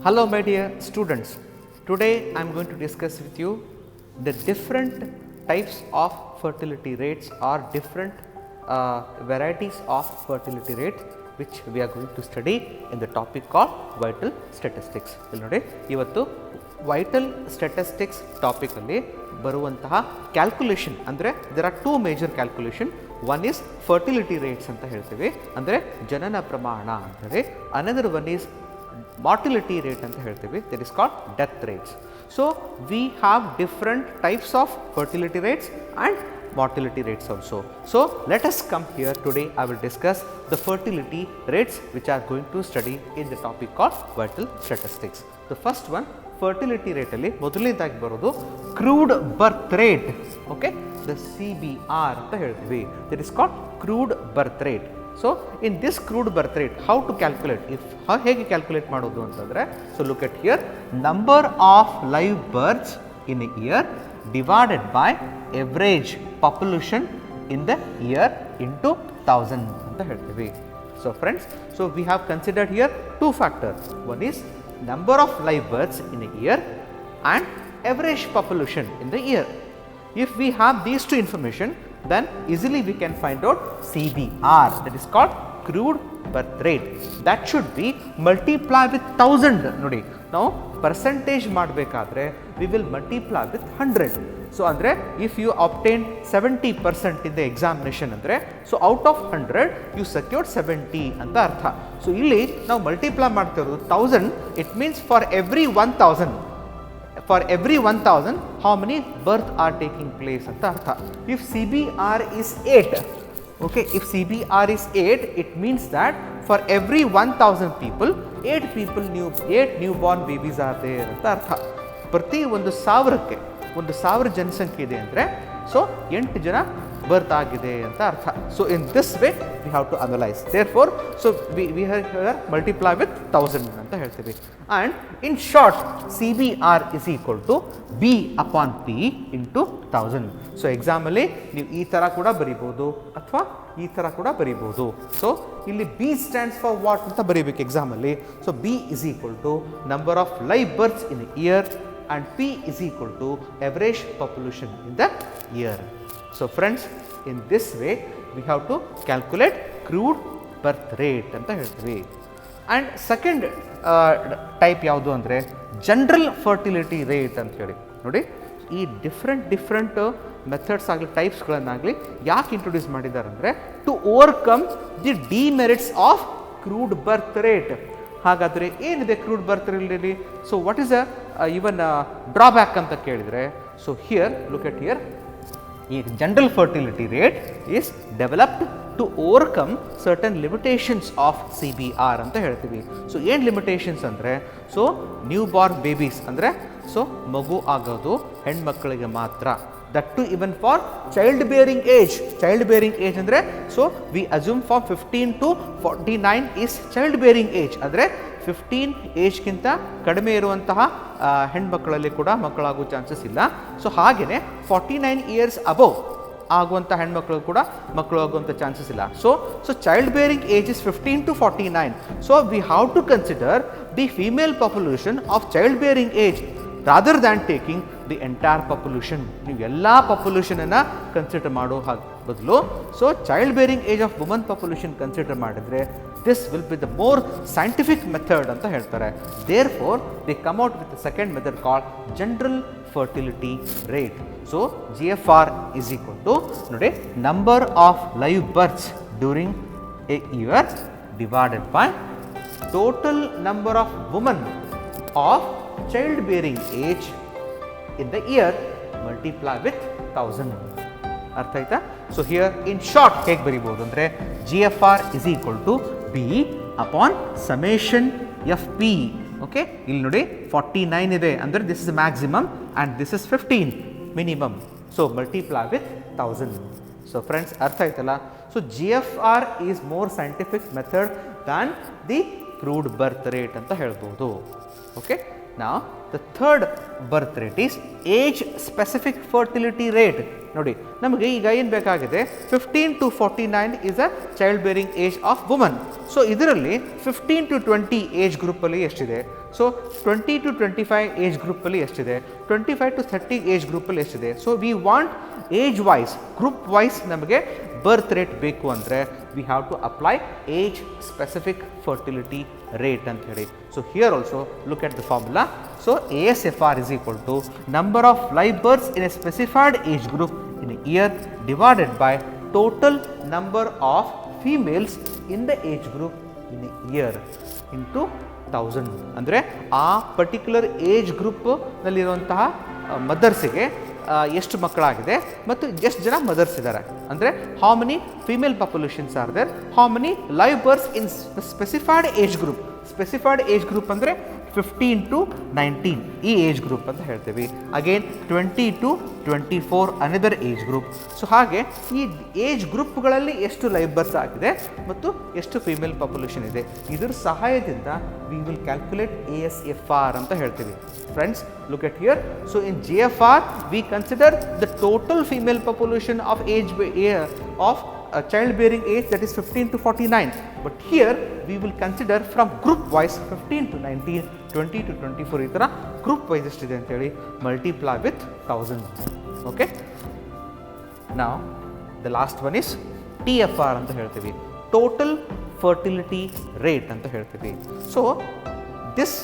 Hello my dear students, today I am going to discuss with you the different types of fertility rates or different varieties of fertility rate which we are going to study in the topic called vital statistics. ಇಲ್ಲಿ ನೋಡಿ ಇವತ್ತು vital statistics topic ಅಲ್ಲಿ ಬರುವಂತಹ calculation ಅಂದರೆ there are two major calculation. One is fertility rates ಅಂತ ಹೇಳ್ತೀವಿ, ಅಂದರೆ ಜನನ ಪ್ರಮಾಣ ಅಂದರೆ. Another one is mortality rate anta helteve, that is called death rates. So we have different types of fertility rates and mortality rates also. So let us come here. Today I will discuss the fertility rates which are going to study in the topic called vital statistics. The first one, fertility rate alli ಮೊದಲನೇದಾಗಿ ಬರೋದು crude birth rate. Okay, the CBR anta helteve, that is called crude birth rate. So in this crude birth rate, how to calculate? If ಹೇಗೆ calculate ಮಾಡೋದು ಅಂತಂದರೆ, so look at here, number of live births in a year divided by average population in the year into 1000 ಅಂತ ಹೇಳ್ತೀವಿ. So friends, so we have considered here two factors. One is number of live births in a year and average population in the year. If we have these two information, then easily we can find out CBR, that is called crude birth rate. That should be multiply with 1000. ನೋಡಿ, ನಾವು percentage ಮಾಡಬೇಕಾದ್ರೆ we will multiply with 100. So ಅಂದರೆ if you obtain 70% in the examination ಅಂದರೆ, so out of 100 you secured 70 ಅಂತ ಅರ್ಥ. So ಇಲ್ಲಿ ನಾವು multiply ಮಾಡ್ತಿರೋದು 1000, it means for every 1000. For every 1000 how many birth are taking place anta artha. If CBR is 8, okay, if CBR is 8, it means that for every 1000 people 8 newborn babies are there anta artha. ಪ್ರತಿ ಒಂದು ಸಾವಿರ ಜನಸಂಖ್ಯೆ ಇದೆ ಅಂದರೆ, so 8 ಜನ ಬರ್ತ್ ಆಗಿದೆ ಅಂತ ಅರ್ಥ. So in this way we have to analyse. Therefore so we have multiply with 1000 ಅಂತ ಹೇಳ್ತೀವಿ. And in short CBR is equal to B upon P into 1000. So ಎಕ್ಸಾಮಲ್ಲಿ ನೀವು ಈ ಥರ ಕೂಡ ಬರಿಬೋದು ಅಥವಾ ಈ ಥರ ಕೂಡ ಬರಿಬೋದು. ಸೊ ಇಲ್ಲಿ B stands for what ಅಂತ ಬರೀಬೇಕು ಎಕ್ಸಾಮಲ್ಲಿ. So B is equal to number of live births in a year and P is equal to average population in the year. So friends, in this way we have to calculate crude birth rate ಅಂತ ಹೇಳ್ತೀವಿ. And second type ಯಾವುದು ಅಂದರೆ general fertility rate ಅಂತ ಹೇಳಿ. ನೋಡಿ, ಈ different methods ಆಗಲಿ ಟೈಪ್ಸ್ಗಳನ್ನಾಗಲಿ ಯಾಕೆ ಇಂಟ್ರೊಡ್ಯೂಸ್ ಮಾಡಿದ್ದಾರೆ ಅಂದರೆ, to overcome the demerits of crude birth rate. ಹಾಗಾದರೆ ಏನಿದೆ ಕ್ರೂಡ್ ಬರ್ತ್ ರೇಟಲ್ಲಿ? So what is even drawback ಅಂತ ಕೇಳಿದರೆ, so here look at here, ಈ general fertility rate is developed to overcome certain limitations of CBR ಅಂತ ಹೇಳ್ತೀವಿ. So ಏನು limitations ಅಂದರೆ, ಸೊ ನ್ಯೂ ಬಾರ್ನ್ ಬೇಬೀಸ್ ಅಂದರೆ, ಸೊ ಮಗು ಆಗೋದು ಹೆಣ್ಮಕ್ಕಳಿಗೆ ಮಾತ್ರ. That to even for child bearing age ಅಂದರೆ, so we assume for 15 to 49 is child bearing age. ಅಂದರೆ 15 ಏಜ್ಗಿಂತ ಕಡಿಮೆ ಇರುವಂತಹ ಹೆಣ್ಮಕ್ಕಳಲ್ಲಿ ಕೂಡ ಮಕ್ಕಳಾಗೋ ಚಾನ್ಸಸ್ ಇಲ್ಲ. ಸೊ ಹಾಗೆಯೇ 49 ಇಯರ್ಸ್ ಅಬೌವ್ ಆಗುವಂಥ ಹೆಣ್ಮಕ್ಳು ಕೂಡ ಮಕ್ಕಳು ಆಗುವಂಥ ಚಾನ್ಸಸ್ ಇಲ್ಲ. So child bearing age is 15 to 49. So we have to consider the female population of child bearing age rather than taking the entire population. ನೀವು ಎಲ್ಲ ಪಾಪ್ಯುಲೇಷನನ್ನು ಕನ್ಸಿಡರ್ ಮಾಡೋ ಬದಲು so child bearing age of woman population consider ಮಾಡಿದರೆ this will be the more scientific method ಅಂತ ಹೇಳ್ತಾರೆ. Therefore they come out with the second method called general fertility rate. So GFR is equal to, ನೋಡಿ, number of live berths during A year divided by total number of woman of child bearing age in the year multiply with 1000. ಅರ್ಥ ಆಯ್ತಾ? So here in short ಹೇಗೆ ಬರೀಬೋದು ಅಂದರೆ, GFR is equal to B upon summation FP. Okay, ಇಲ್ಲಿ ನೋಡಿ 49 ಇದೆ ಅಂದರೆ this is maximum and this is 15 minimum. So multiply with 1000. So friends, ಅರ್ಥ ಆಯ್ತಲ್ಲ? So GFR is more scientific method than the crude birth rate ಅಂತ ಹೇಳ್ಬೋದು. Okay, ನಾ the third birth rate is age specific fertility rate. ನೋಡಿ, ನಮಗೆ ಈಗ ಏನು ಬೇಕಾಗಿದೆ, 15 to 49 is a child bearing age of woman. So ಇದರಲ್ಲಿ 15 to 20 ಏಜ್ ಗ್ರೂಪಲ್ಲಿ ಎಷ್ಟಿದೆ, ಸೊ 20 to 25 ಏಜ್ ಗ್ರೂಪಲ್ಲಿ ಎಷ್ಟಿದೆ, 25 to 30 ಏಜ್ ಗ್ರೂಪಲ್ಲಿ ಎಷ್ಟಿದೆ. So we want age wise, group wise ನಮಗೆ ಬರ್ತ್ ರೇಟ್ ಬೇಕು ಅಂದರೆ we have to apply age specific fertility rate ಅಂತ ಹೇಳಿ. So here also look at the formula. So ASFR is equal to number of live births in a specified age group in a year divided by total number of females in the age group in a year into 1000. ಅಂದರೆ ಆ particular age ಗ್ರೂಪ್ನಲ್ಲಿರುವಂತಹ ಮದರ್ಸಿಗೆ ಎಷ್ಟು ಮಕ್ಕಳಾಗಿದೆ ಮತ್ತು ಎಷ್ಟು ಜನ mothers ಇದ್ದಾರೆ, ಅಂದರೆ how many female populations are there, how many live births in specified age group. Specified age group ಅಂದರೆ 15 to 19 ಈ ಏಜ್ ಗ್ರೂಪ್ ಅಂತ ಹೇಳ್ತೀವಿ. Again 20 to 24 another age group. So ಹಾಗೆ ಈ ಏಜ್ ಗ್ರೂಪ್ಗಳಲ್ಲಿ ಎಷ್ಟು ಲೈವ್ ಬರ್ತ್ಸ್ ಆಗಿದೆ ಮತ್ತು ಎಷ್ಟು ಫೀಮೇಲ್ ಪಾಪ್ಯುಲೇಷನ್ ಇದೆ, ಇದರ ಸಹಾಯದಿಂದ ವಿ ವಿಲ್ ಕ್ಯಾಲ್ಕುಲೇಟ್ ASFR ಅಂತ ಹೇಳ್ತೀವಿ. Friends, look at here. So in GFR we consider the total female population of childbearing age, that is 15 to 49. But here we will consider from group wise 15 to 19, 20 to 24 ಈ ಥರ group wise ಎಷ್ಟಿದೆ ಅಂತೇಳಿ multiply with 1000. Okay, ನಾವು the last one is TFR ಅಂತ ಹೇಳ್ತೀವಿ, total fertility rate ಅಂತ ಹೇಳ್ತೀವಿ. So this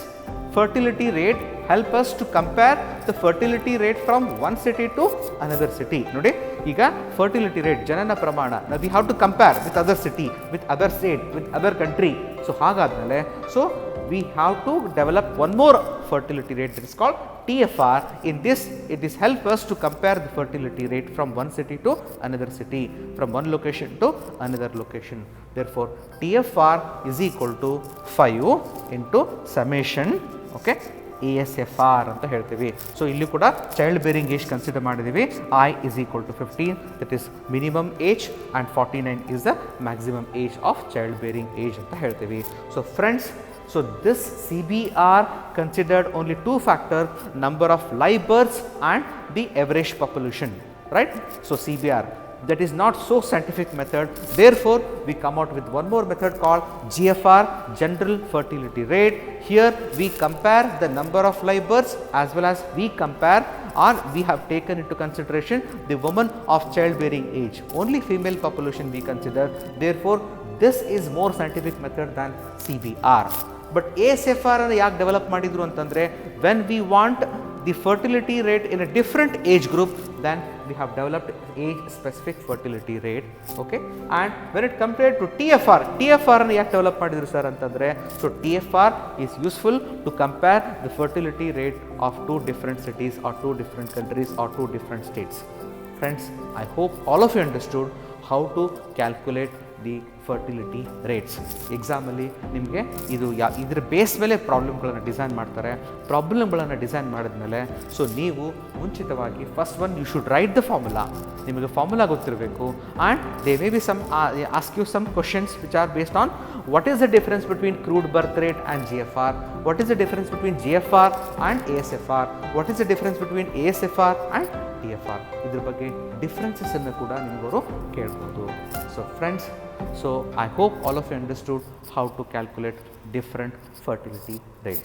fertility rate help us to compare the fertility rate from one city to another city. ನೋಡಿ, ಈಗ fertility rate ಜನನ ಪ್ರಮಾಣ we have to compare with other city, with other state, with other country. So ಹಾಗಾದ್ಮೇಲೆ so we have to develop one more fertility rate that is called TFR. In this it is help us to compare the fertility rate from one city to another city, from one location to another location. Therefore TFR is equal to 5 into summation, okay, ASFR ಅಂತ ಹೇಳ್ತೀವಿ. So ಇಲ್ಲಿ ಕೂಡ child bearing age consider ಮಾಡಿದ್ದೀವಿ. I is equal to 15, that is minimum age, and 49 is the maximum age of child bearing age ಅಂತ ಹೇಳ್ತೀವಿ. So friends, so this CBR considered only two factors, number of live births and the average population, right? So CBR, that is not so scientific method. Therefore we come out with one more method called GFR, general fertility rate. Here we compare the number of live births as well as we compare, or we have taken into consideration the woman of childbearing age. Only female population we consider. Therefore this is more scientific method than CBR. But ASFR ಅನ್ನು ಯಾಕೆ develop ಮಾಡಿದ್ರು ಅಂತಂದರೆ, when we want the fertility rate in a different age group, then we have developed age specific fertility rate. Okay, and when it compared to TFR ಅನ್ನು ಯಾಕೆ develop ಮಾಡಿದ್ರು sir ಅಂತಂದರೆ, so TFR is useful to compare the fertility rate of two different cities or two different countries or two different states. Friends, I hope all of you understood how to calculate the fertility rates. ಎಕ್ಸಾಮಲ್ಲಿ ನಿಮಗೆ ಇದರ base ಮೇಲೆ ಪ್ರಾಬ್ಲಮ್ಗಳನ್ನು design ಮಾಡ್ತಾರೆ. ಪ್ರಾಬ್ಲಮ್ಗಳನ್ನು design ಮಾಡಿದ್ಮೇಲೆ so ನೀವು ಮುಂಚಿತವಾಗಿ first one you should write the formula. ನಿಮಗೆ formula ಗೊತ್ತಿರಬೇಕು, and they may be some ask you some questions which are based on what is the difference between crude birth rate and GFR, what is the difference between GFR and ASFR, what is the difference between ASFR and TFR. ಇದ್ರ ಬಗ್ಗೆ differences ಅನ್ನು ಕೂಡ ನಿಮಗವರು ಕೇಳ್ಬೋದು. So friends, so I hope all of you understood how to calculate different fertility rates.